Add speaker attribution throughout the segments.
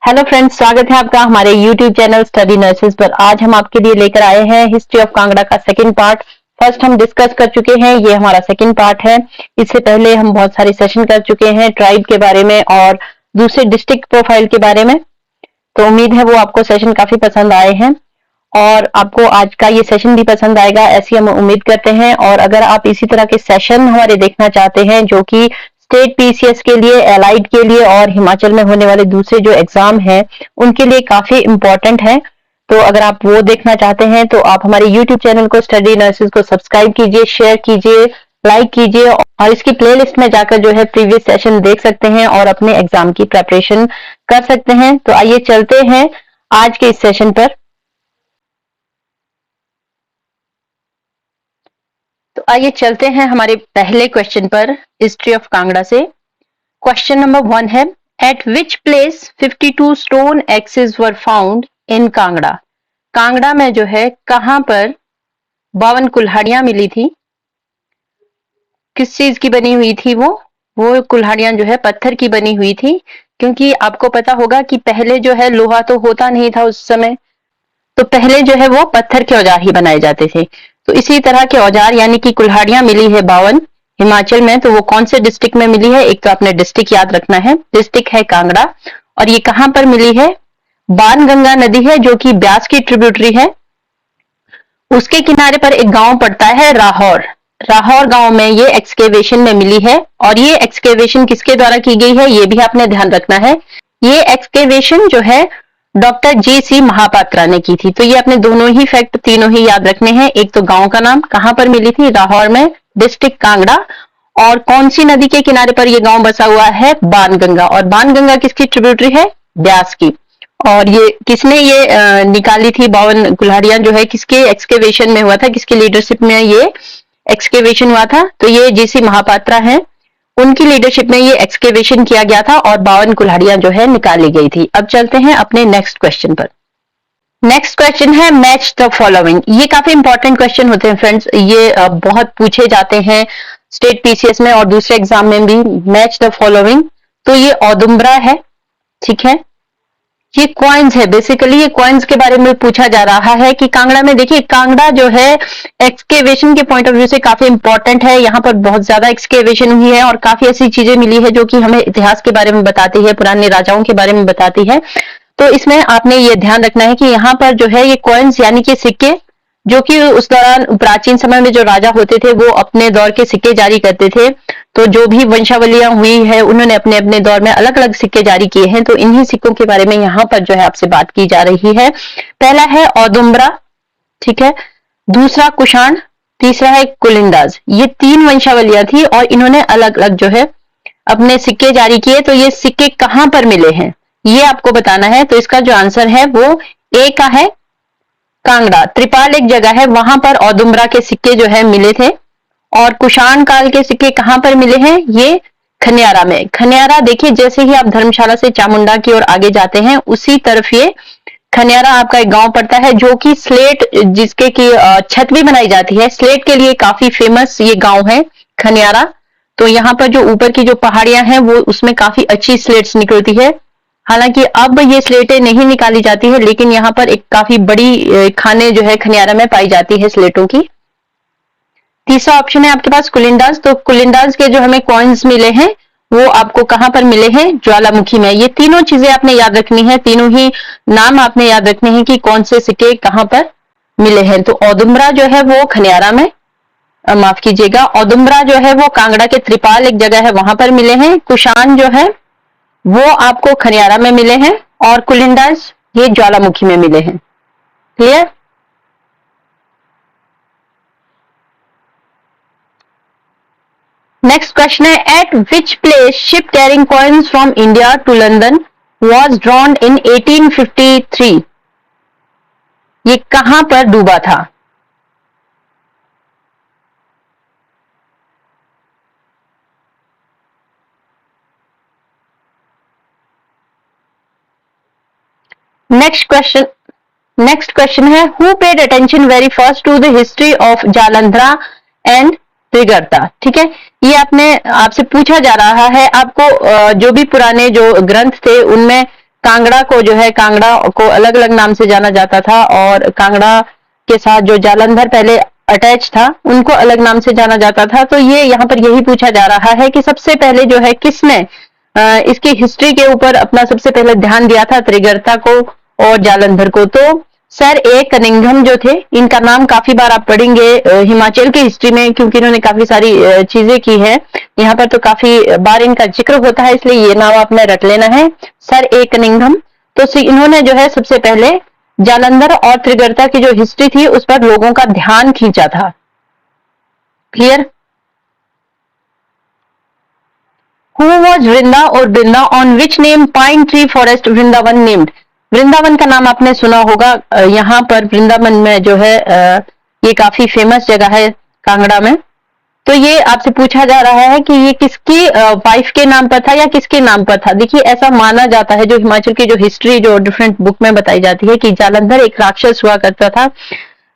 Speaker 1: Hello friends, स्वागत है आपका हमारे यूट्यूब चैनल स्टडी नर्सेज पर। आज हम आपके लिए लेकर आए हैं हिस्ट्री ऑफ कांगड़ा का सेकंड पार्ट। फर्स्ट हम डिस्कस कर चुके हैं, ये हमारा सेकंड पार्ट है। इससे पहले हम बहुत सारे सेशन कर चुके हैं ट्राइब के बारे में और दूसरे डिस्ट्रिक्ट प्रोफाइल के बारे में। तो उम्मीद है वो आपको सेशन काफी पसंद आए हैं और आपको आज का ये सेशन भी पसंद आएगा, ऐसी हम उम्मीद करते हैं। और अगर आप इसी तरह के सेशन हमारे देखना चाहते हैं जो कि स्टेट पीसीएस के लिए, एलाइड के लिए और हिमाचल में होने वाले दूसरे जो एग्जाम हैं उनके लिए काफी इंपॉर्टेंट है, तो अगर आप वो देखना चाहते हैं तो आप हमारे यूट्यूब चैनल को स्टडी नर्सेज को सब्सक्राइब कीजिए, शेयर कीजिए, लाइक कीजिए और इसकी प्लेलिस्ट में जाकर जो है प्रीवियस सेशन देख सकते हैं और अपने एग्जाम की प्रेपरेशन कर सकते हैं। तो आइए चलते हैं आज के इस सेशन पर। तो आइए चलते हैं हमारे पहले क्वेश्चन पर हिस्ट्री ऑफ कांगड़ा से। क्वेश्चन नंबर 1 है, at which place 52 stone axes were found in Kangra. Kangra में जो है कहां पर 52 कुल्हाड़ियां मिली थी, किस चीज की बनी हुई थी वो कुल्हाड़ियां जो है पत्थर की बनी हुई थी। क्योंकि आपको पता होगा कि पहले जो है लोहा तो होता नहीं था उस समय, तो पहले जो है वो पत्थर के औजार ही बनाए जाते थे। तो इसी तरह के औजार यानी कि कुल्हाड़ियां मिली है 52 हिमाचल में। तो वो कौन से डिस्ट्रिक्ट में मिली है, एक तो आपने डिस्ट्रिक्ट याद रखना है, डिस्ट्रिक्ट है कांगड़ा। और ये कहां पर मिली है, बाणगंगा नदी है जो कि ब्यास की ट्रिब्यूटरी है, उसके किनारे पर एक गांव पड़ता है राहौर। राहौर गांव में ये एक्सकेवेशन में मिली है। और ये एक्सकेवेशन किसके द्वारा की गई है ये भी आपने ध्यान रखना है। ये एक्सकेवेशन जो है डॉक्टर जी.सी. महापात्रा ने की थी। तो ये अपने दोनों ही फैक्ट तीनों ही याद रखने हैं। एक तो गांव का नाम, कहां पर मिली थी, राहौर में, डिस्ट्रिक्ट कांगड़ा, और कौन सी नदी के किनारे पर ये गांव बसा हुआ है, बाणगंगा। और बाणगंगा किसकी ट्रिब्यूटरी है, ब्यास की। और ये किसने ये निकाली थी 52 कुल्हाड़ियां, जो है किसके एक्सकेवेशन में हुआ था, किसकी लीडरशिप में ये एक्सकेवेशन हुआ था, तो ये जी.सी. महापात्रा हैं, उनकी लीडरशिप में ये एक्सकेवेशन किया गया था और 52 कुल्हाड़ियां जो है निकाली गई थी। अब चलते हैं अपने नेक्स्ट क्वेश्चन पर। नेक्स्ट क्वेश्चन है, मैच द फॉलोइंग। ये काफी इंपॉर्टेंट क्वेश्चन होते हैं फ्रेंड्स, ये बहुत पूछे जाते हैं स्टेट पीसीएस में और दूसरे एग्जाम में भी। मैच द फॉलोइंग, तो ये औदुंबरा है, ठीक है। ये कॉइन्स है, बेसिकली ये कॉइन्स के बारे में पूछा जा रहा है कि कांगड़ा में, देखिए कांगड़ा जो है एक्सकेवेशन के पॉइंट ऑफ व्यू से काफी इंपॉर्टेंट है। यहाँ पर बहुत ज्यादा एक्सकेवेशन हुई है और काफी ऐसी चीजें मिली है जो कि हमें इतिहास के बारे में बताती है, पुराने राजाओं के बारे में बताती है। तो इसमें आपने ये ध्यान रखना है कि यहाँ पर जो है ये कॉइन्स यानी कि सिक्के, जो कि उस दौरान प्राचीन समय में जो राजा होते थे वो अपने दौर के सिक्के जारी करते थे। तो जो भी वंशावलियां हुई है उन्होंने अपने अपने दौर में अलग अलग सिक्के जारी किए हैं। तो इन्हीं सिक्कों के बारे में यहाँ पर जो है आपसे बात की जा रही है। पहला है औदुंबरा, ठीक है, दूसरा कुषाण, तीसरा है कुलिंदाज। ये 3 वंशावलियां थी और इन्होंने अलग अलग जो है अपने सिक्के जारी किए। तो ये सिक्के कहां पर मिले हैं ये आपको बताना है। तो इसका जो आंसर है वो ए का है, कांगड़ा। त्रिपाल एक जगह है, वहां पर औदुंबरा के सिक्के जो है मिले थे। और कुषाण काल के सिक्के कहां पर मिले हैं, ये खनियारा में। खनियारा देखिए, जैसे ही आप धर्मशाला से चामुंडा की ओर आगे जाते हैं उसी तरफ ये खनियारा आपका एक गांव पड़ता है, जो कि स्लेट, जिसके की छत भी बनाई जाती है, स्लेट के लिए काफी फेमस ये गांव है खनियारा। तो यहाँ पर जो ऊपर की जो पहाड़ियां हैं वो उसमें काफी अच्छी स्लेट्स निकलती है। हालांकि अब ये स्लेटें नहीं निकाली जाती है, लेकिन यहाँ पर एक काफी बड़ी खाने जो है खनियारा में पाई जाती है स्लेटों की। तीसरा ऑप्शन है आपके पास कुलिंदाज। तो कुलिंदाज के जो हमें कॉइन्स मिले हैं वो आपको कहां पर मिले हैं, ज्वालामुखी में। ये तीनों चीजें आपने याद रखनी है, तीनों ही नाम आपने याद रखने हैं कि कौन से सिक्के कहां पर मिले हैं। तो औदुंबरा जो है वो खनियारा में, माफ कीजिएगा, औदुंबरा जो है वो कांगड़ा के त्रिपाल एक जगह है वहां पर मिले हैं। कुषाण जो है वो आपको खनियारा में मिले हैं और कुलिंदाज ये ज्वालामुखी में मिले हैं। क्लियर। नेक्स्ट क्वेश्चन है, at which place ship carrying coins from India to London was drawn in 1853। ये कहां पर डूबा था। नेक्स्ट क्वेश्चन है, who paid attention very first to the history of Jalandhara and Trigarta. ठीक है, ये आपसे पूछा जा रहा है, आपको जो भी पुराने जो ग्रंथ थे उनमें कांगड़ा को जो है, कांगड़ा को अलग अलग नाम से जाना जाता था, और कांगड़ा के साथ जो जालंधर पहले अटैच था उनको अलग नाम से जाना जाता था। तो ये यहाँ पर यही पूछा जा रहा है कि सबसे पहले जो है किसने इसकी हिस्ट्री के ऊपर अपना सबसे पहले ध्यान दिया था, त्रिगर्ता को और जालंधर को। तो सर ए कनिंघम जो थे, इनका नाम काफी बार आप पढ़ेंगे हिमाचल की हिस्ट्री में, क्योंकि इन्होंने काफी सारी चीजें की है। यहाँ पर तो काफी बार इनका जिक्र होता है, इसलिए ये नाम आपने रट लेना है, सर ए कनिंघम। तो इन्होंने जो है सबसे पहले जालंधर और त्रिगर्ता की जो हिस्ट्री थी उस पर लोगों का ध्यान खींचा था। क्लियर? हु वॉज वृंदा और Vrinda on which name pine tree forest Vrindavan named? Vrindavan का नाम आपने सुना होगा। यहाँ पर वृंदावन में जो है ये काफी फेमस जगह है कांगड़ा में। तो ये आपसे पूछा जा रहा है कि ये किसकी वाइफ के नाम पर था या किसके नाम पर था। देखिए, ऐसा माना जाता है, जो हिमाचल की जो हिस्ट्री जो डिफरेंट बुक में बताई जाती है, कि जालंधर एक राक्षस हुआ करता था।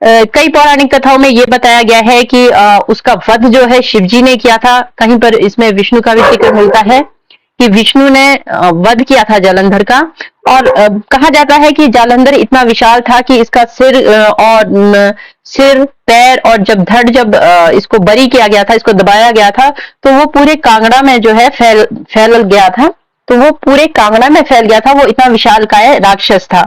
Speaker 1: कई पौराणिक कथाओं में ये बताया गया है कि उसका वध जो है शिवजी ने किया था। कहीं पर इसमें विष्णु का भी जिक्र मिलता है कि विष्णु ने वध किया था जालंधर का। और कहा जाता है कि जालंधर इतना विशाल था कि इसका सिर, पैर और जब इसको बरी किया गया था, इसको दबाया गया था, तो वो पूरे कांगड़ा में जो है फैल गया था। तो वो पूरे कांगड़ा में फैल गया था, वो इतना विशालकाय राक्षस था।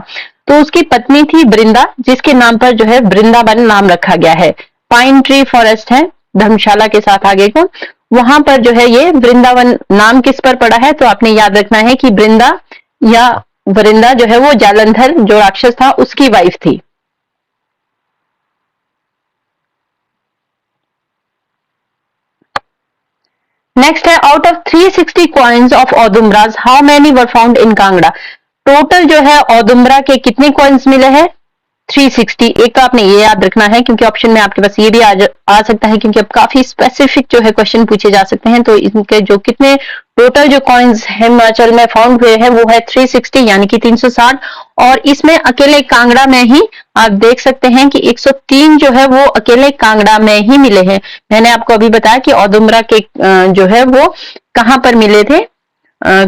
Speaker 1: तो उसकी पत्नी थी वृंदा, जिसके नाम पर जो है वृंदावन नाम रखा गया है। पाइन ट्री फॉरेस्ट है धर्मशाला के साथ आगे को, वहां पर जो है ये वृंदावन नाम किस पर पड़ा है, तो आपने याद रखना है कि वृंदा या वृंदा जो है वो जालंधर जो राक्षस था उसकी वाइफ थी। नेक्स्ट है, out of 360 coins of Audumbaras how many were found in Kangra? Total जो है औदुम्बरा के कितने कॉइन्स मिले हैं? 360। एक तो आपने ये याद रखना है, क्योंकि ऑप्शन में आपके पास ये भी आ सकता है, क्योंकि अब काफी स्पेसिफिक जो है क्वेश्चन पूछे जा सकते हैं। तो इनके जो कितने टोटल जो कॉइन्स हिमाचल में फाउंड हुए हैं वो है 360, यानी कि 360। और इसमें अकेले कांगड़ा में ही आप देख सकते हैं कि 103 जो है वो अकेले कांगड़ा में ही मिले हैं। मैंने आपको अभी बताया कि औदुम्बरा के जो है वो कहां पर मिले थे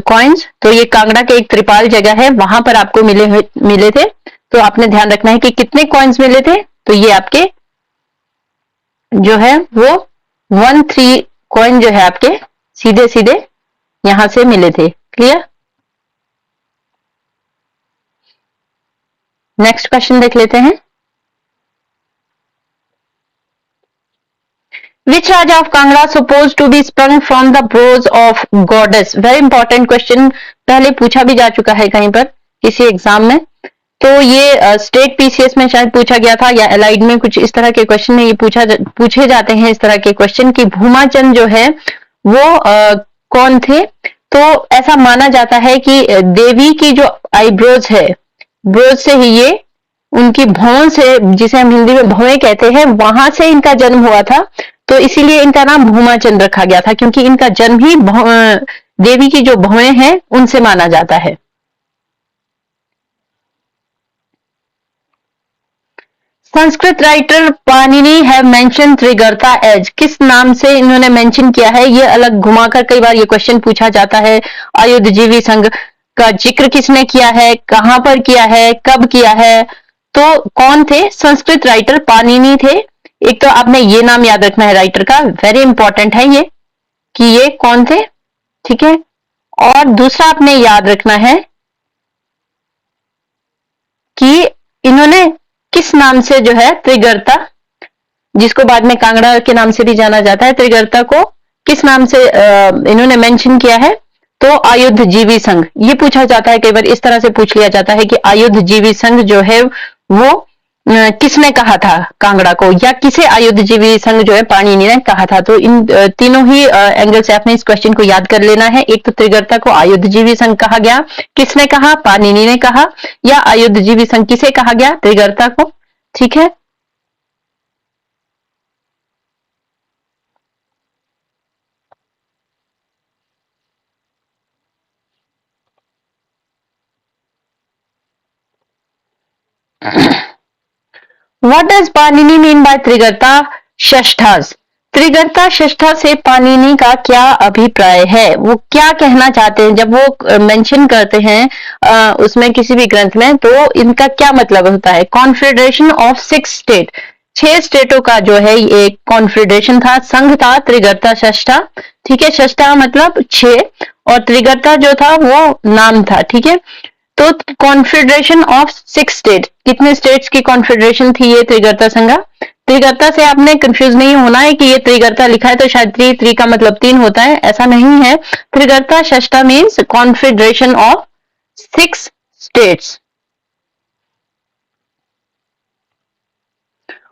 Speaker 1: कॉइन्स, तो ये कांगड़ा के एक त्रिपाल जगह है, वहां पर आपको मिले थे। तो आपने ध्यान रखना है कि कितने कॉइन्स मिले थे, तो ये आपके जो है वो 13 कॉइन जो है आपके सीधे सीधे यहां से मिले थे। क्लियर? नेक्स्ट क्वेश्चन देख लेते हैं। Which Raja of Kangra supposed to be sprung from the brows of goddess? Very important question, पहले पूछा भी जा चुका है कहीं पर किसी एग्जाम में। तो ये स्टेट पीसीएस में शायद पूछा गया था, या एलाइड में कुछ इस तरह के क्वेश्चन में ये पूछे जाते हैं इस तरह के क्वेश्चन कि भूमाचंद जो है वो कौन थे। तो ऐसा माना जाता है कि देवी की जो आईब्रोज है, ब्रोज से ही ये उनकी भौं से, जिसे हम हिंदी में भौएं कहते हैं, वहां से इनका जन्म हुआ था। तो इसीलिए इनका नाम भूमाचंद रखा गया था, क्योंकि इनका जन्म ही देवी की जो भौएं हैं उनसे माना जाता है। Sanskrit writer Panini have mention Trigarta as, किस नाम से इन्होंने मेंशन किया है? ये अलग घुमाकर कई बार ये क्वेश्चन पूछा जाता है। आयुधजीवी संघ का जिक्र किसने किया है, कहां पर किया है, कब किया है? तो कौन थे? संस्कृत राइटर पाणिनि थे। एक तो आपने ये नाम याद रखना है राइटर का, वेरी इंपॉर्टेंट है ये, कि ये कौन थे। ठीक है, और दूसरा आपने याद रखना है कि इन्होंने किस नाम से जो है त्रिगर्ता, जिसको बाद में कांगड़ा के नाम से भी जाना जाता है, त्रिगर्ता को किस नाम से इन्होंने मेंशन किया है? तो आयुधजीवी संघ। ये पूछा जाता है, कई बार इस तरह से पूछ लिया जाता है कि आयुधजीवी संघ जो है वो किसने कहा था कांगड़ा को, या किसे आयुधजीवी संघ जो है पाणिनि ने कहा था। तो इन तीनों ही एंगल से आपने इस क्वेश्चन को याद कर लेना है। एक तो त्रिगर्ता को आयुधजीवी संघ कहा गया, किसने कहा? पाणिनि ने कहा। या आयुधजीवी संघ किसे कहा गया? त्रिगर्ता को। ठीक है, What does Panini mean by Trigarta Shashthas? Trigarta षष्ठा से पाणिनि का क्या अभिप्राय है? वो क्या कहना चाहते हैं जब वो मेंशन करते हैं उसमें किसी भी ग्रंथ में, तो इनका क्या मतलब होता है? कॉन्फेडरेशन ऑफ 6 स्टेट, 6 स्टेटों का जो है ये कॉन्फेडरेशन था, संघ था त्रिगर्ता षष्ठा। ठीक है, षष्ठा मतलब 6 और त्रिगर्ता जो था वो नाम था। ठीक है, तो कॉन्फेडरेशन ऑफ 6 स्टेट, कितने स्टेट्स की कॉन्फेडरेशन थी ये त्रिगर्ता संघ? त्रिगर्ता से आपने कंफ्यूज नहीं होना है कि ये त्रिगर्ता लिखा है तो शायद त्रि का मतलब 3 होता है, ऐसा नहीं है। Trigarta Shashtha means confederation of 6 states.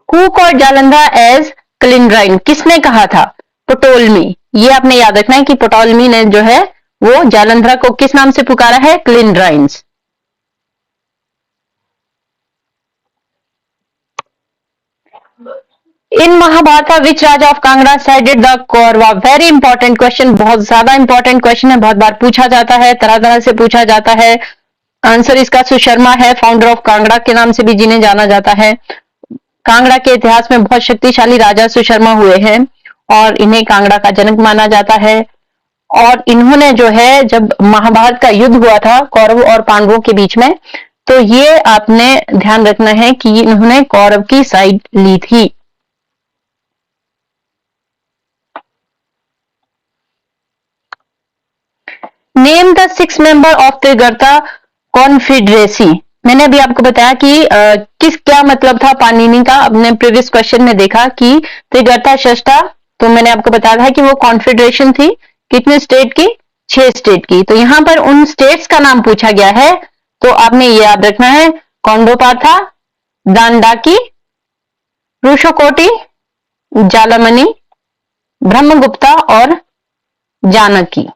Speaker 1: Who called Jalandhar as Kalindrine, किसने कहा था? पटोलमी। ये आपने याद रखना है कि पटोलमी ने जो है वो जालंधर को किस नाम से पुकारा है? Kalindrines. In Mahabharata which Raja of Kangra sided the Kaurava? Very important question, बहुत ज्यादा इंपॉर्टेंट क्वेश्चन है, बहुत बार पूछा जाता है, तरह तरह से पूछा जाता है। आंसर इसका सुशर्मा है, फाउंडर ऑफ कांगड़ा के नाम से भी जिन्हें जाना जाता है। कांगड़ा के इतिहास में बहुत शक्तिशाली राजा सुशर्मा हुए हैं और इन्हें कांगड़ा का जनक माना जाता है। और इन्होंने जो है जब महाभारत का युद्ध हुआ था कौरव और पांडवों के बीच में, तो ये आपने ध्यान रखना है कि इन्होंने कौरव की साइड ली थी। Name the 6 member of Trigarta confederacy. मैंने अभी आपको बताया कि किस क्या मतलब था पाणिनि का, अपने प्रीवियस क्वेश्चन में देखा कि त्रिगर्ता षष्ठा, तो मैंने आपको बताया था कि वो कॉन्फेडरेशन थी कितने स्टेट की? 6 स्टेट की। तो यहां पर उन स्टेट्स का नाम पूछा गया है, तो आपने ये याद रखना है, कौंडोपाथा, दांडाकी, रुशोकोटी, जालमनी, ब्रह्मगुप्ता और जानकी।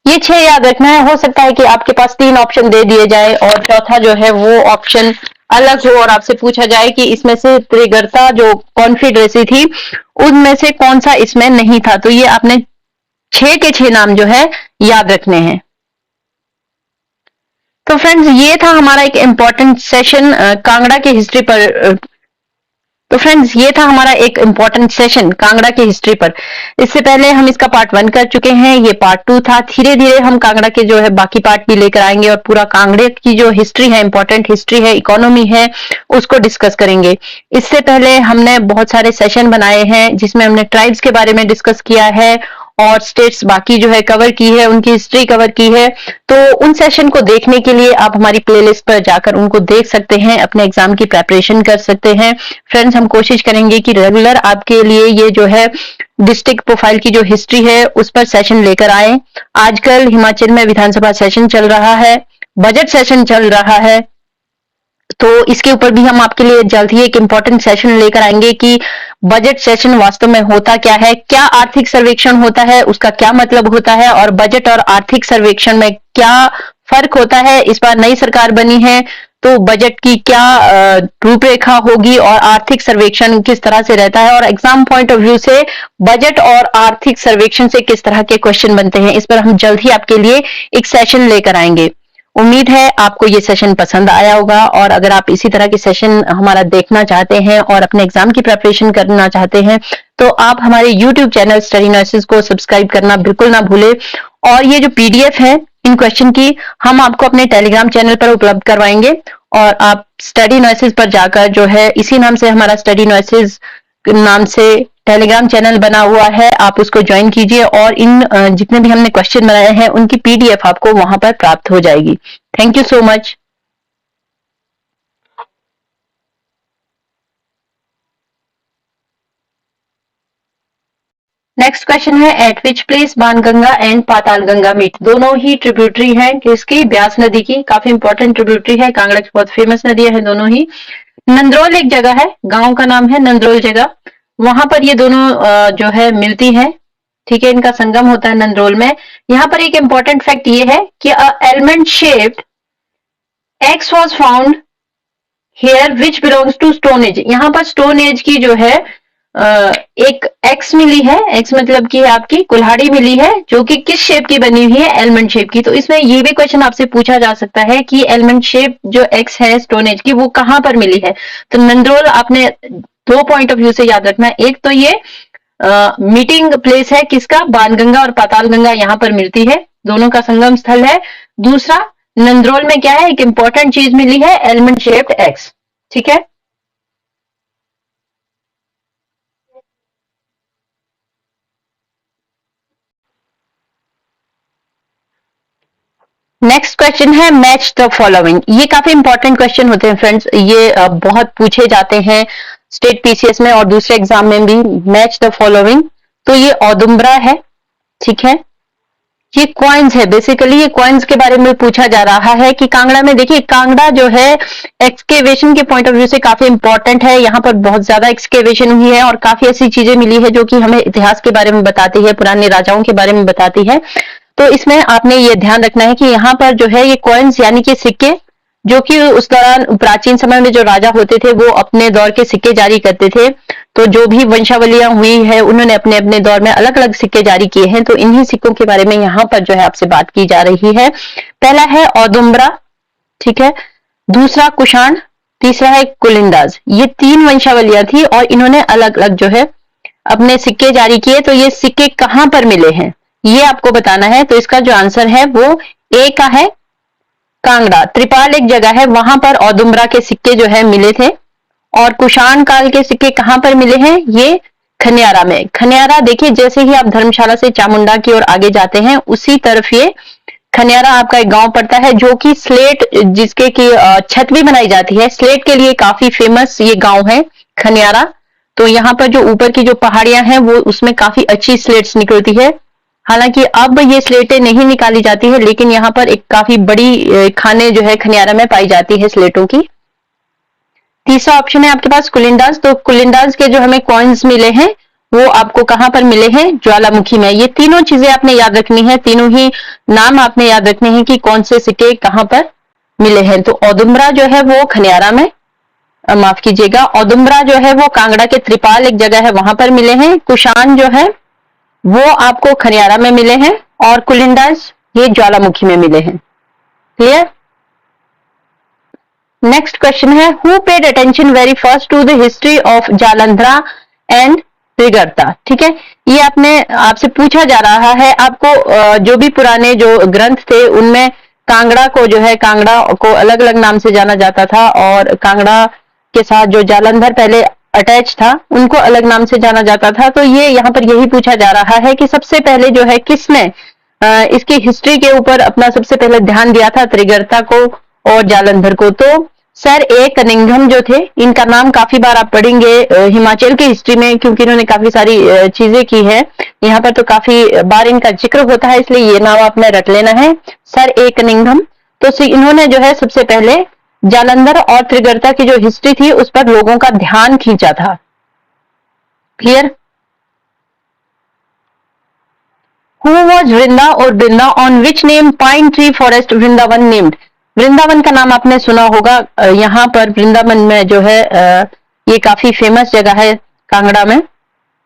Speaker 1: ये 6 याद रखना है। हो सकता है कि आपके पास 3 ऑप्शन दे दिए जाए और चौथा जो है वो ऑप्शन अलग हो और आपसे पूछा जाए कि इसमें से त्रिगर्ता जो कॉन्फेडरेसी थी उनमें से कौन सा इसमें नहीं था। तो ये आपने 6 के 6 नाम जो है याद रखने हैं। तो फ्रेंड्स ये था हमारा एक इंपॉर्टेंट सेशन कांगड़ा की हिस्ट्री पर। तो फ्रेंड्स ये था हमारा एक इंपॉर्टेंट सेशन कांगड़ा की हिस्ट्री पर। इससे पहले हम इसका पार्ट 1 कर चुके हैं, ये पार्ट 2 था। धीरे धीरे हम कांगड़ा के जो है बाकी पार्ट भी लेकर आएंगे और पूरा कांगड़े की जो हिस्ट्री है, इंपॉर्टेंट हिस्ट्री है, इकोनॉमी है, उसको डिस्कस करेंगे। इससे पहले हमने बहुत सारे सेशन बनाए हैं जिसमें हमने ट्राइब्स के बारे में डिस्कस किया है और स्टेट्स बाकी जो है कवर की है, उनकी हिस्ट्री कवर की है। तो उन सेशन को देखने के लिए आप हमारी प्लेलिस्ट पर जाकर उनको देख सकते हैं, अपने एग्जाम की प्रेपरेशन कर सकते हैं। फ्रेंड्स हम कोशिश करेंगे कि रेगुलर आपके लिए ये जो है डिस्ट्रिक्ट प्रोफाइल की जो हिस्ट्री है उस पर सेशन लेकर आए। आजकल हिमाचल में विधानसभा सेशन चल रहा है, बजट सेशन चल रहा है, तो इसके ऊपर भी हम आपके लिए जल्द ही एक इंपॉर्टेंट सेशन लेकर आएंगे कि बजट सेशन वास्तव में होता क्या है, क्या आर्थिक सर्वेक्षण होता है, उसका क्या मतलब होता है और बजट और आर्थिक सर्वेक्षण में क्या फर्क होता है। इस बार नई सरकार बनी है तो बजट की क्या रूपरेखा होगी और आर्थिक सर्वेक्षण किस तरह से रहता है और एग्जाम पॉइंट ऑफ व्यू से बजट और आर्थिक सर्वेक्षण से किस तरह के क्वेश्चन बनते हैं, इस पर हम जल्द ही आपके लिए एक सेशन लेकर आएंगे। उम्मीद है आपको ये सेशन पसंद आया होगा और अगर आप इसी तरह के सेशन हमारा देखना चाहते हैं और अपने एग्जाम की प्रिपरेशन करना चाहते हैं तो आप हमारे YouTube चैनल स्टडी नॉइसेस को सब्सक्राइब करना बिल्कुल ना भूलें। और ये जो PDF है इन क्वेश्चन की हम आपको अपने टेलीग्राम चैनल पर उपलब्ध करवाएंगे और आप स्टडी नॉइसेस पर जाकर जो है इसी नाम से हमारा स्टडी नॉइसेस नाम से टेलीग्राम चैनल बना हुआ है, आप उसको ज्वाइन कीजिए और इन जितने भी हमने क्वेश्चन बनाए हैं उनकी PDF आपको वहां पर प्राप्त हो जाएगी। Thank you so much. Next question है, at which place Banganga and Patal Ganga meet? दोनों ही ट्रिब्यूटरी हैं किसकी? ब्यास नदी की। काफी इंपॉर्टेंट ट्रिब्यूटरी है, कांगड़ा की बहुत फेमस नदी है दोनों ही। नंदरोल एक जगह है, गांव का नाम है नंदरोल जगह, वहां पर ये दोनों जो है मिलती है। ठीक है, इनका संगम होता है नंदरोल में। यहाँ पर एक इंपॉर्टेंट फैक्ट ये है कि element shaped axe was found here which belongs to stone age. यहाँ पर स्टोन एज की जो है एक एक्स मिली है, एक्स मतलब कि आपकी कुल्हाड़ी मिली है जो कि किस शेप की बनी हुई है? एलिमेंट शेप की। तो इसमें ये भी क्वेश्चन आपसे पूछा जा सकता है कि एलिमेंट शेप जो एक्स है स्टोन एज की वो कहां पर मिली है? तो नंदरोल आपने 2 पॉइंट ऑफ व्यू से याद रखना है। एक तो ये मीटिंग प्लेस है किसका, बाणगंगा और पाताल गंगा यहाँ पर मिलती है, दोनों का संगम स्थल है। दूसरा, नंदरौल में क्या है, एक इंपॉर्टेंट चीज मिली है, एलमंड शेप्ड एक्स। ठीक है, नेक्स्ट क्वेश्चन है मैच द फॉलोइंग। ये काफी इंपॉर्टेंट क्वेश्चन होते हैं फ्रेंड्स, ये बहुत पूछे जाते हैं स्टेट पीसीएस में और दूसरे एग्जाम में भी। मैच द फॉलोइंग, तो ये औदुंबरा है, ठीक है, ये कॉइन्स है, बेसिकली ये कॉइन्स के बारे में पूछा जा रहा है कि कांगड़ा में, देखिए कांगड़ा जो है एक्सकेवेशन के पॉइंट ऑफ व्यू से काफी इंपॉर्टेंट है, यहाँ पर बहुत ज्यादा एक्सकेवेशन हुई है और काफी ऐसी चीजें मिली है जो कि हमें इतिहास के बारे में बताती है, पुराने राजाओं के बारे में बताती है। तो इसमें आपने ये ध्यान रखना है कि यहाँ पर जो है ये कॉइन्स यानी कि सिक्के, जो कि उस दौरान प्राचीन समय में जो राजा होते थे वो अपने दौर के सिक्के जारी करते थे, तो जो भी वंशावलियां हुई है उन्होंने अपने अपने दौर में अलग अलग सिक्के जारी किए हैं, तो इन्हीं सिक्कों के बारे में यहाँ पर जो है आपसे बात की जा रही है। पहला है औदुंबरा, ठीक है, दूसरा कुषाण, तीसरा है कुलिंदाज। ये तीन वंशावलियां थी और इन्होंने अलग अलग जो है अपने सिक्के जारी किए। तो ये सिक्के कहां पर मिले हैं ये आपको बताना है, तो इसका जो आंसर है वो ए का है, कांगड़ा, त्रिपाल एक जगह है वहां पर औदुंबरा के सिक्के जो है मिले थे। और कुषाण काल के सिक्के कहां पर मिले हैं, ये खनियारा में। खनियारा देखिए, जैसे ही आप धर्मशाला से चामुंडा की ओर आगे जाते हैं उसी तरफ ये खनियारा आपका एक गांव पड़ता है, जो कि स्लेट, जिसके की छत भी बनाई जाती है, स्लेट के लिए काफी फेमस ये गांव है खनियारा। तो यहाँ पर जो ऊपर की जो पहाड़ियां हैं वो उसमें काफी अच्छी स्लेट्स निकलती है। हालांकि अब ये स्लेटें नहीं निकाली जाती है, लेकिन यहाँ पर एक काफी बड़ी खाने जो है खनियारा में पाई जाती है स्लेटों की। तीसरा ऑप्शन है आपके पास कुलिंडाज, तो कुलिंडाज के जो हमें कॉइन्स मिले हैं वो आपको कहां पर मिले हैं, ज्वालामुखी में। ये तीनों चीजें आपने याद रखनी है, तीनों ही नाम आपने याद रखने हैं कि कौन से सिक्के कहां पर मिले हैं। तो औदुंबरा जो है वो खनियारा में, माफ कीजिएगा, औदुंबरा जो है वो कांगड़ा के त्रिपाल एक जगह है वहां पर मिले हैं। कुषाण जो है वो आपको खनियारा में मिले हैं और कुलिंडाज ये ज्वालामुखी में मिले हैं। क्लियर। नेक्स्ट क्वेश्चन है, who paid attention very first to the history of Jalandhara and Trigarta. ठीक है, ये आपने आपसे पूछा जा रहा है, आपको जो भी पुराने जो ग्रंथ थे उनमें कांगड़ा को जो है, कांगड़ा को अलग अलग नाम से जाना जाता था और कांगड़ा के साथ जो जालंधर पहले अटैच था उनको अलग नाम से जाना जाता था। तो ये यहाँ पर यही पूछा जा रहा है कि सबसे पहले जो है किसने इसकी हिस्ट्री के ऊपर अपना सबसे पहले ध्यान दिया था, त्रिगर्ता को और जालंधर को। तो सर ए कनिंघम जो थे, इनका नाम काफी बार आप पढ़ेंगे हिमाचल की हिस्ट्री में, क्योंकि इन्होंने काफी सारी चीजें की है, यहाँ पर तो काफी बार इनका जिक्र होता है, इसलिए ये नाम आपने रट लेना है, सर ए कनिंघम। तो इन्होंने जो है सबसे पहले जालंधर और त्रिगर्ता की जो हिस्ट्री थी उस पर लोगों का ध्यान खींचा था। क्लियर। हु वॉज वृंदा और Vrinda on which name pine tree forest Vrindavan named. Vrindavan का नाम आपने सुना होगा, यहाँ पर वृंदावन में जो है ये काफी फेमस जगह है कांगड़ा में।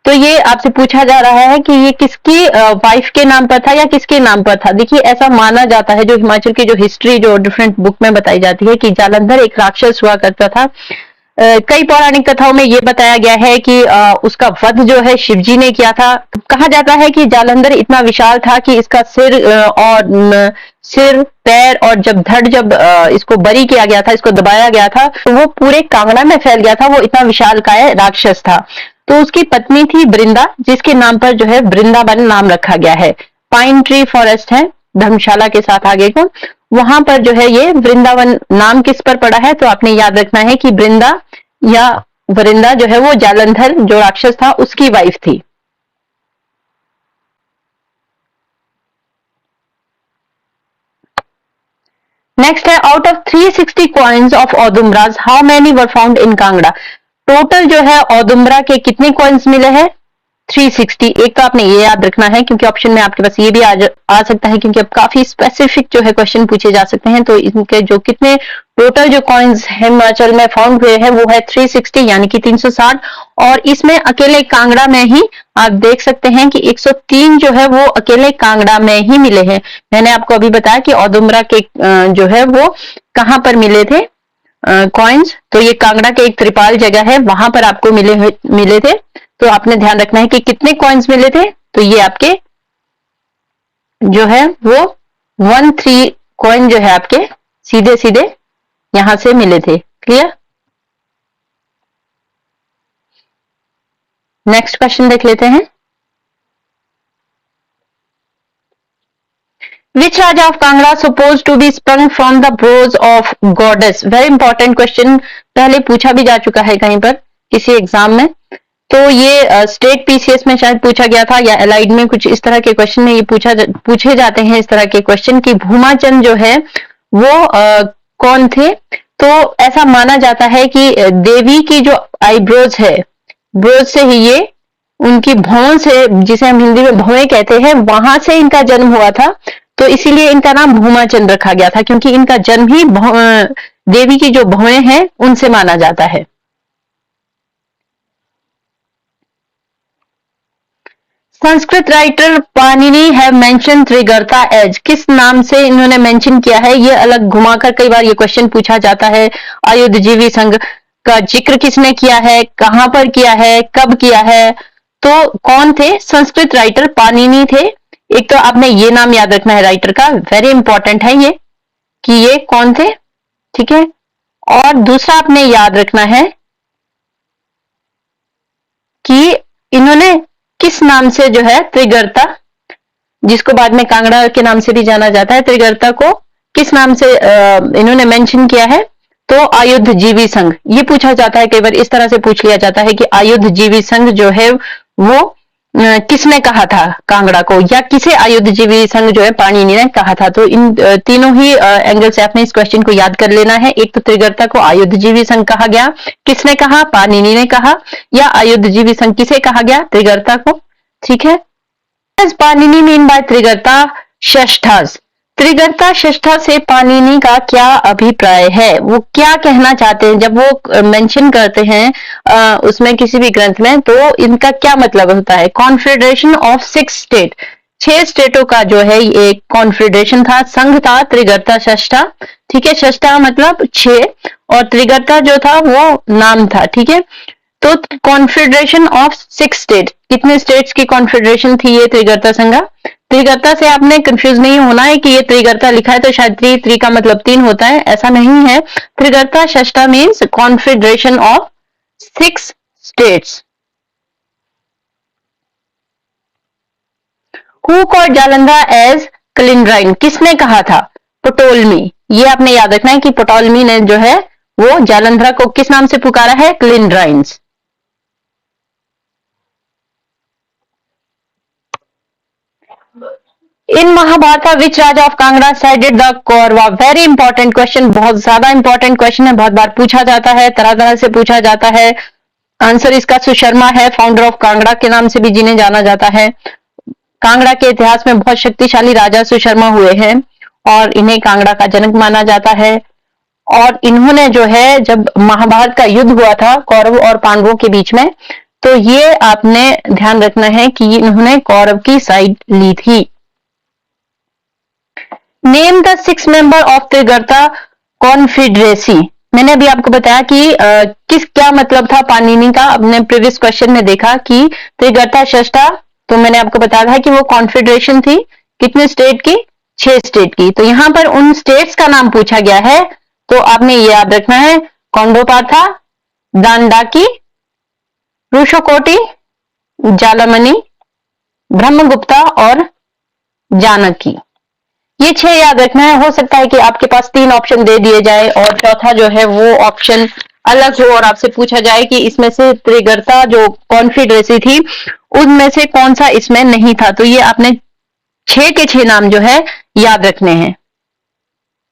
Speaker 1: तो ये आपसे पूछा जा रहा है कि ये किसकी वाइफ के नाम पर था या किसके नाम पर था। देखिए ऐसा माना जाता है, जो हिमाचल की जो हिस्ट्री जो डिफरेंट बुक में बताई जाती है, कि जालंधर एक राक्षस हुआ करता था। कई पौराणिक कथाओं में ये बताया गया है कि उसका वध जो है शिवजी ने किया था। कहा जाता है कि जालंधर इतना विशाल था कि इसका सिर पैर और जब धड़ जब इसको बरी किया गया था, इसको दबाया गया था, तो वो पूरे कांगड़ा में फैल गया था, वो इतना विशालकाय राक्षस था। तो उसकी पत्नी थी वृंदा, जिसके नाम पर जो है वृंदावन नाम रखा गया है। पाइन ट्री फॉरेस्ट है धर्मशाला के साथ आगे को, वहां पर जो है ये वृंदावन नाम किस पर पड़ा है, तो आपने याद रखना है कि वृंदा या वृंदा जो है वो जालंधर जो राक्षस था उसकी वाइफ थी। नेक्स्ट है, out of 360 coins of Audumbaras how many were found in Kangra. Total जो है औदुंबरा के कितने कॉइन्स मिले हैं, 360। एक तो आपने ये याद रखना है, क्योंकि ऑप्शन में आपके पास ये भी आ सकता है, क्योंकि अब काफी स्पेसिफिक जो है क्वेश्चन पूछे जा सकते हैं। तो इनके जो कितने टोटल जो कॉइन्स हिमाचल में फाउंड हुए हैं वो है 360 यानी कि 360। और इसमें अकेले कांगड़ा में ही आप देख सकते हैं कि 103 जो है वो अकेले कांगड़ा में ही मिले हैं। मैंने आपको अभी बताया कि औदुंबरा के जो है वो कहां पर मिले थे कॉइन्स, तो ये कांगड़ा के एक त्रिपाल जगह है वहां पर आपको मिले थे। तो आपने ध्यान रखना है कि कितने कॉइन्स मिले थे। तो ये आपके जो है वो 1-3 कॉइन जो है आपके सीधे सीधे यहां से मिले थे। क्लियर? नेक्स्ट क्वेश्चन देख लेते हैं। Which Raja of Kangra supposed to be sprung from the brows of goddess? Very important question, पहले पूछा भी जा चुका है कहीं पर किसी एग्जाम में। तो ये स्टेट पीसीएस में शायद पूछा गया था या एलाइड में, कुछ इस तरह के क्वेश्चन में ये पूछे जाते हैं इस तरह के क्वेश्चन कि भूमाचंद जो है वो कौन थे। तो ऐसा माना जाता है कि देवी की जो आईब्रोज है, ब्रोज से ही ये उनकी भौं से, जिसे हम हिंदी में भौएं कहते हैं, वहां से इनका जन्म हुआ था। तो इसीलिए इनका नाम भूमाचंद रखा गया था, क्योंकि इनका जन्म ही देवी की जो भौएं हैं उनसे माना जाता है। Sanskrit writer Panini have mention Trigarta as, किस नाम से इन्होंने मेंशन किया है? ये अलग घुमाकर कई बार ये क्वेश्चन पूछा जाता है। आयुधजीवी संघ का जिक्र किसने किया है, कहां पर किया है, कब किया है? तो कौन थे? संस्कृत राइटर पाणिनि थे। एक तो आपने ये नाम याद रखना है राइटर का, वेरी इंपॉर्टेंट है ये कि ये कौन थे, ठीक है। और दूसरा आपने याद रखना है कि इन्होंने किस नाम से जो है त्रिगर्ता, जिसको बाद में कांगड़ा के नाम से भी जाना जाता है, त्रिगर्ता को किस नाम से इन्होंने मेंशन किया है? तो आयुधजीवी संघ। ये पूछा जाता है कई बार, इस तरह से पूछ लिया जाता है कि आयुधजीवी संघ जो है वो किसने कहा था कांगड़ा को, या किसे आयुधजीवी संघ जो है पाणिनि ने कहा था। तो इन तीनों ही एंगल से आपने इस क्वेश्चन को याद कर लेना है। एक तो त्रिगर्ता को आयुधजीवी संघ कहा गया, किसने कहा? पाणिनि ने कहा। या आयुधजीवी संघ किसे कहा गया? त्रिगर्ता को, ठीक है। पाणिनि मीन बाय त्रिगर्ता षष्ठास, त्रिगर्ता षष्ठा से पाणिनि का क्या अभिप्राय है? वो क्या कहना चाहते हैं जब वो मेंशन करते हैं उसमें किसी भी ग्रंथ में? तो इनका क्या मतलब होता है? कॉन्फेडरेशन ऑफ 6 स्टेट, 6 स्टेटों का जो है एक कॉन्फेडरेशन था, संघ था त्रिगर्ता षष्ठा, ठीक है। षष्ठा मतलब 6 और त्रिगर्ता जो था वो नाम था, ठीक है। तो कॉन्फेडरेशन ऑफ 6 स्टेट, कितने स्टेट्स की कॉन्फेडरेशन थी ये त्रिगर्ता संघ? त्रिगर्ता से आपने कंफ्यूज नहीं होना है कि ये त्रिगर्ता लिखा है तो शायद त्रि का मतलब 3 होता है, ऐसा नहीं है। Trigarta Shashtha means confederation of 6 states. Who called Jalandhar as Kalindrine, किसने कहा था? पटोलमी। ये आपने याद रखना है कि पटोलमी ने जो है वो जालंधर को किस नाम से पुकारा है? Kalindrines. In Mahabharata which Raja of Kangra sided the Kaurava? Very important question, बहुत ज्यादा इंपॉर्टेंट क्वेश्चन है, बहुत बार पूछा जाता है, तरह तरह से पूछा जाता है। आंसर इसका सुशर्मा है, फाउंडर ऑफ कांगड़ा के नाम से भी जिन्हें जाना जाता है। कांगड़ा के इतिहास में बहुत शक्तिशाली राजा सुशर्मा हुए हैं और इन्हें कांगड़ा का जनक माना जाता है। और इन्होंने जो है जब महाभारत का युद्ध हुआ था कौरव और पांडवों के बीच में, तो ये आपने ध्यान रखना है कि इन्होंने कौरव की साइड ली थी। Name the 6 member of Trigarta confederacy, मैंने अभी आपको बताया कि क्या मतलब था पाणिनि का। अपने प्रीवियस क्वेश्चन में देखा कि त्रिगर्ता षष्ठा, तो मैंने आपको बताया था कि वो कॉन्फेडरेशन थी कितने स्टेट की? 6 स्टेट की। तो यहां पर उन स्टेट्स का नाम पूछा गया है, तो आपने ये याद रखना है, कौंडोपाथा, दांडाकी, रुशकोटी, जालमनी, ब्रह्मगुप्ता और जानकी। ये 6 याद रखना है। हो सकता है कि आपके पास 3 ऑप्शन दे दिए जाए और चौथा जो है वो ऑप्शन अलग हो और आपसे पूछा जाए कि इसमें से त्रिगर्ता जो कॉन्फेडरेसी थी उनमें से कौन सा इसमें नहीं था। तो ये आपने 6 के 6 नाम जो है याद रखने हैं।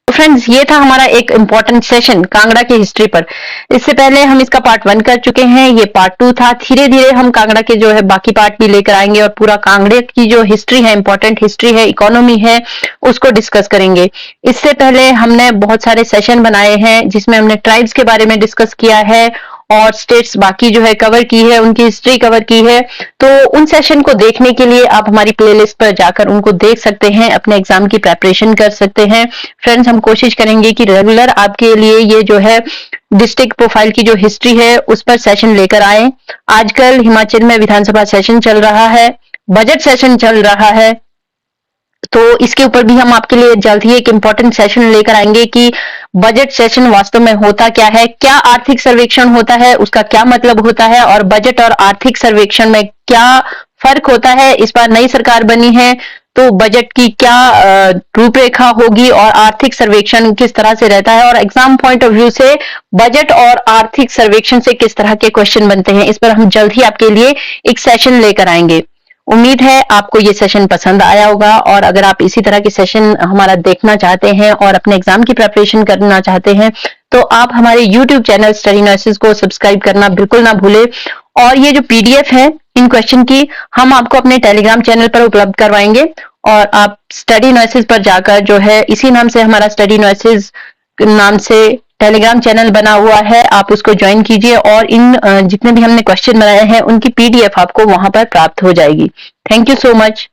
Speaker 1: फ्रेंड्स, ये था हमारा एक इंपॉर्टेंट सेशन कांगड़ा की हिस्ट्री पर। इससे पहले हम इसका पार्ट 1 कर चुके हैं, ये पार्ट 2 था। धीरे धीरे हम कांगड़ा के जो है बाकी पार्ट भी लेकर आएंगे और पूरा कांगड़े की जो हिस्ट्री है, इंपॉर्टेंट हिस्ट्री है, इकोनॉमी है, उसको डिस्कस करेंगे। इससे पहले हमने बहुत सारे सेशन बनाए हैं जिसमें हमने ट्राइब्स के बारे में डिस्कस किया है और स्टेट्स बाकी जो है कवर की है, उनकी हिस्ट्री कवर की है। तो उन सेशन को देखने के लिए आप हमारी प्लेलिस्ट पर जाकर उनको देख सकते हैं, अपने एग्जाम की प्रेपरेशन कर सकते हैं। फ्रेंड्स, हम कोशिश करेंगे कि रेगुलर आपके लिए ये जो है डिस्ट्रिक्ट प्रोफाइल की जो हिस्ट्री है उस पर सेशन लेकर आए। आजकल हिमाचल में विधानसभा सेशन चल रहा है, बजट सेशन चल रहा है, तो इसके ऊपर भी हम आपके लिए जल्द ही एक इंपॉर्टेंट सेशन लेकर आएंगे कि बजट सेशन वास्तव में होता क्या है, क्या आर्थिक सर्वेक्षण होता है, उसका क्या मतलब होता है, और बजट और आर्थिक सर्वेक्षण में क्या फर्क होता है। इस बार नई सरकार बनी है तो बजट की क्या रूपरेखा होगी और आर्थिक सर्वेक्षण किस तरह से रहता है, और एग्जाम पॉइंट ऑफ व्यू से बजट और आर्थिक सर्वेक्षण से किस तरह के क्वेश्चन बनते हैं, इस पर हम जल्द ही आपके लिए एक सेशन लेकर आएंगे। उम्मीद है आपको ये सेशन पसंद आया होगा, और अगर आप इसी तरह के सेशन हमारा देखना चाहते हैं और अपने एग्जाम की प्रिपरेशन करना चाहते हैं तो आप हमारे YouTube चैनल स्टडी नर्सेज को सब्सक्राइब करना बिल्कुल ना भूलें। और ये जो PDF है इन क्वेश्चन की, हम आपको अपने टेलीग्राम चैनल पर उपलब्ध करवाएंगे, और आप स्टडी नर्सेज पर जाकर जो है इसी नाम से हमारा स्टडी नर्सेज नाम से टेलीग्राम चैनल बना हुआ है, आप उसको ज्वाइन कीजिए और इन जितने भी हमने क्वेश्चन बनाए हैं उनकी PDF आपको वहां पर प्राप्त हो जाएगी। Thank you so much.